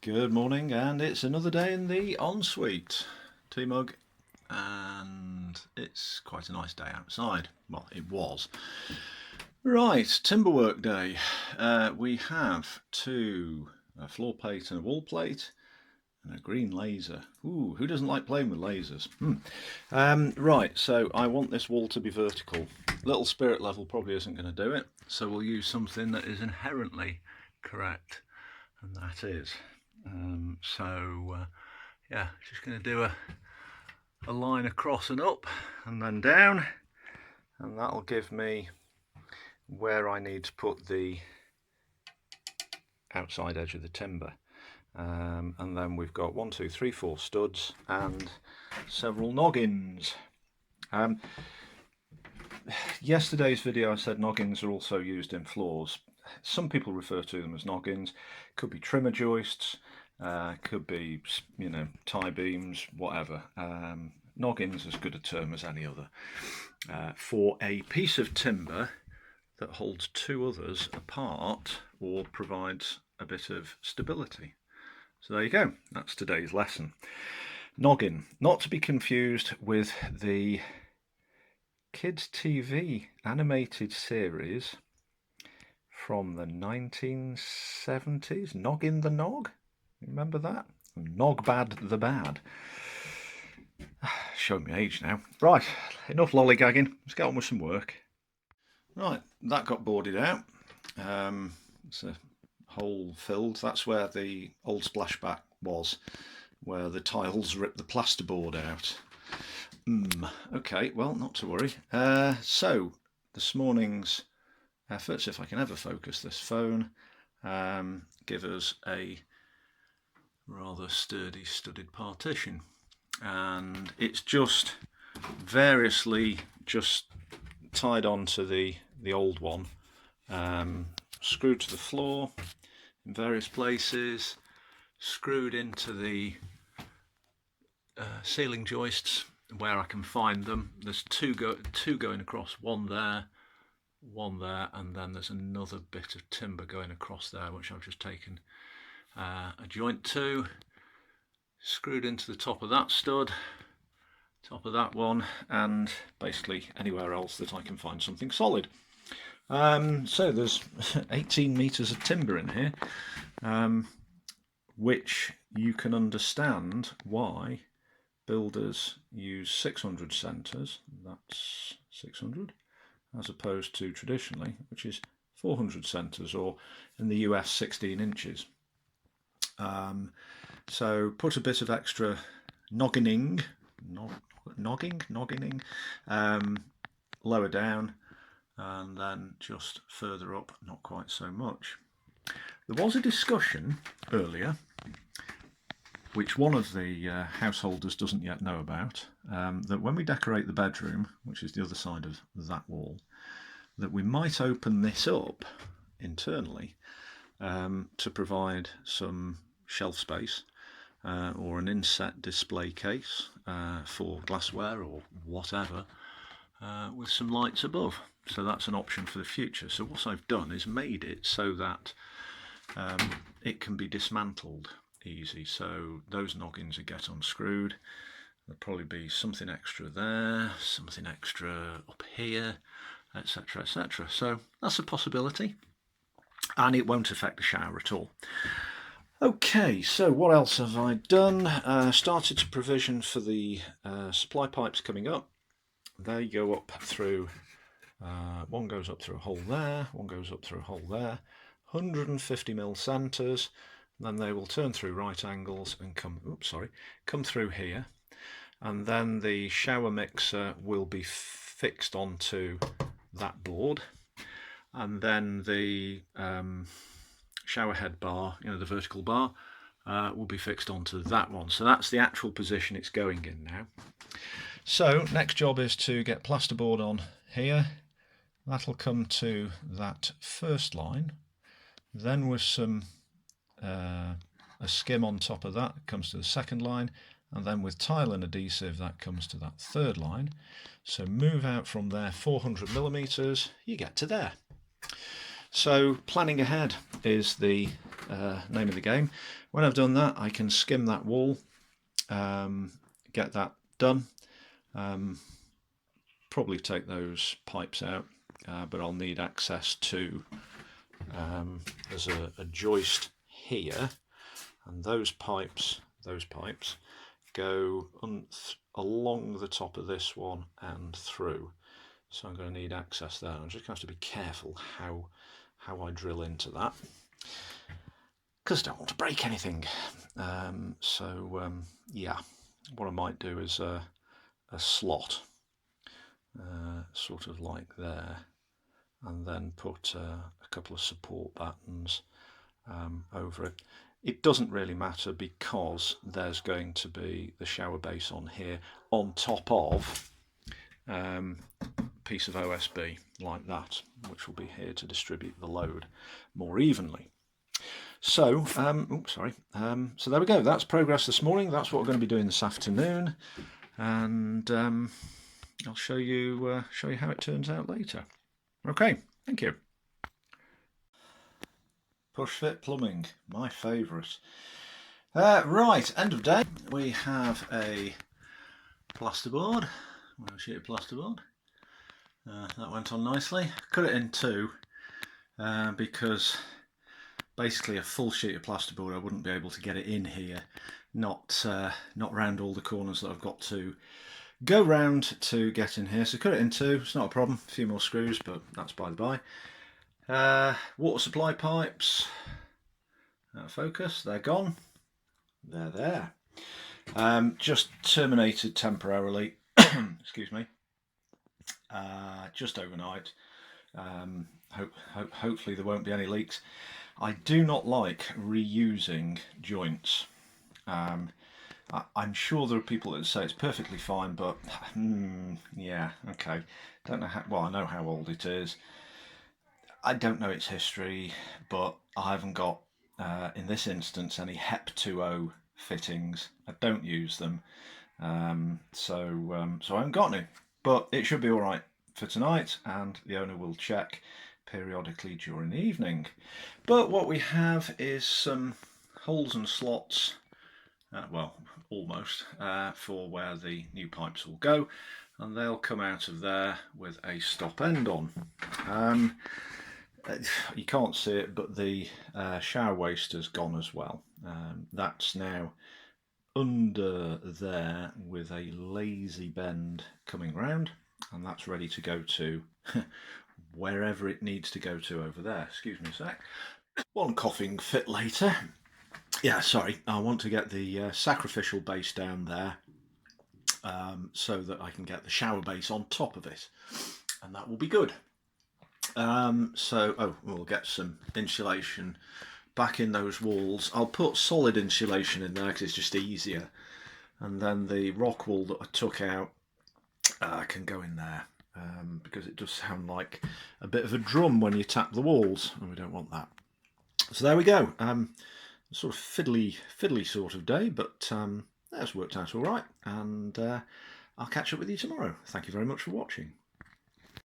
Good morning, and it's another day in the ensuite. Tea mug, and it's quite a nice day outside. Well, it was. Right, timberwork day. We have a floor plate and a wall plate, and a green laser. Ooh, who doesn't like playing with lasers? Right, so I want this wall to be vertical. Little spirit level probably isn't going to do it, so we'll use something that is inherently correct, and that is. Yeah, just going to do a line across and up and then down, and that'll give me where I need to put the outside edge of the timber. And then we've got 1, 2, 3, 4 studs and several noggins. Yesterday's video I said noggins are also used in floors. Some people refer to them as noggins. Could be trimmer joists, could be, tie beams, whatever. Noggins is as good a term as any other for a piece of timber that holds two others apart or provides a bit of stability. So there you go, that's today's lesson. Noggin, not to be confused with the kids' TV animated series from the 1970s, Noggin the Nog. Remember that? Nogbad the Bad. Showing my age now. Right, enough lollygagging. Let's get on with some work. Right, that got boarded out. It's a hole filled. That's where the old splashback was, where the tiles ripped the plasterboard out. Okay, well, not to worry. So, this morning's efforts, if I can ever focus this phone, give us a rather sturdy studded partition, and it's just variously just tied onto the old one, screwed to the floor in various places, screwed into the ceiling joists where I can find them. There's two going across, one there, and then there's another bit of timber going across there, which I've just taken a joint to, screwed into the top of that stud, top of that one, and basically anywhere else that I can find something solid. So there's 18 metres of timber in here, which you can understand why builders use 600 centres, that's 600, as opposed to traditionally, which is 400 centres, or in the US 16 inches. So put a bit of extra noggining, lower down, and then just further up, not quite so much. There was a discussion earlier, which one of the householders doesn't yet know about, that when we decorate the bedroom, which is the other side of that wall, that we might open this up internally to provide some shelf space or an inset display case for glassware or whatever, with some lights above. So that's an option for the future. So what I've done is made it so that it can be dismantled easy. So those noggins would get unscrewed. There'll probably be something extra there, something extra up here, etc, etc. So that's a possibility, and it won't affect the shower at all. Okay, so what else have I done? Started to provision for the supply pipes coming up. They go up through, one goes up through a hole there, one goes up through a hole there, 150mm centres, then they will turn through right angles and come through here, and then the shower mixer will be fixed onto that board, and then the shower head bar, the vertical bar, will be fixed onto that one. So that's the actual position it's going in now. So next job is to get plasterboard on here. That'll come to that first line, then with some a skim on top of that comes to the second line, and then with tile and adhesive that comes to that third line. So move out from there 400mm, you get to there. So planning ahead is the name of the game. When I've done that, I can skim that wall, get that done. Probably take those pipes out, but I'll need access to, there's a joist here, and those pipes go along the top of this one and through. So I'm going to need access there. I'm just going to have to be careful how I drill into that, because I don't want to break anything. Yeah, what I might do is a slot, sort of like there, and then put a couple of support battens over it. It doesn't really matter, because there's going to be the shower base on here on top of a piece of OSB like that, which will be here to distribute the load more evenly. So, so there we go. That's progress this morning. That's what we're going to be doing this afternoon, and I'll show you how it turns out later. Okay, thank you. Push fit plumbing, my favourite. Right, end of day. We have a plasterboard, a sheet of plasterboard. That went on nicely. Cut it in two because basically a full sheet of plasterboard, I wouldn't be able to get it in here, not round all the corners that I've got to go round to get in here. So cut it in two, it's not a problem. A few more screws, but that's by the by. Water supply pipes, focus, they're gone. They're there. Just terminated temporarily, excuse me, just overnight. Hopefully there won't be any leaks. I do not like reusing joints. I'm sure there are people that say it's perfectly fine, but yeah, okay. Don't know how, well, I know how old it is. I don't know its history, but I haven't got, in this instance, any HEP 2.0 fittings. I don't use them, so I haven't got any. But it should be all right for tonight, and the owner will check periodically during the evening. But what we have is some holes and slots, well, almost, for where the new pipes will go, and they'll come out of there with a stop end on. You can't see it, but the shower waste has gone as well. That's now under there with a lazy bend coming round, and that's ready to go to wherever it needs to go to over there. Excuse me a sec. One coughing fit later. Yeah, sorry, I want to get the sacrificial base down there, so that I can get the shower base on top of it, and that will be good. We'll get some insulation back in those walls. I'll put solid insulation in there because it's just easier, and then the rock wool that I took out can go in there, because it does sound like a bit of a drum when you tap the walls, and we don't want that. So there we go. Sort of fiddly sort of day, but that's worked out all right, and I'll catch up with you tomorrow. Thank you very much for watching.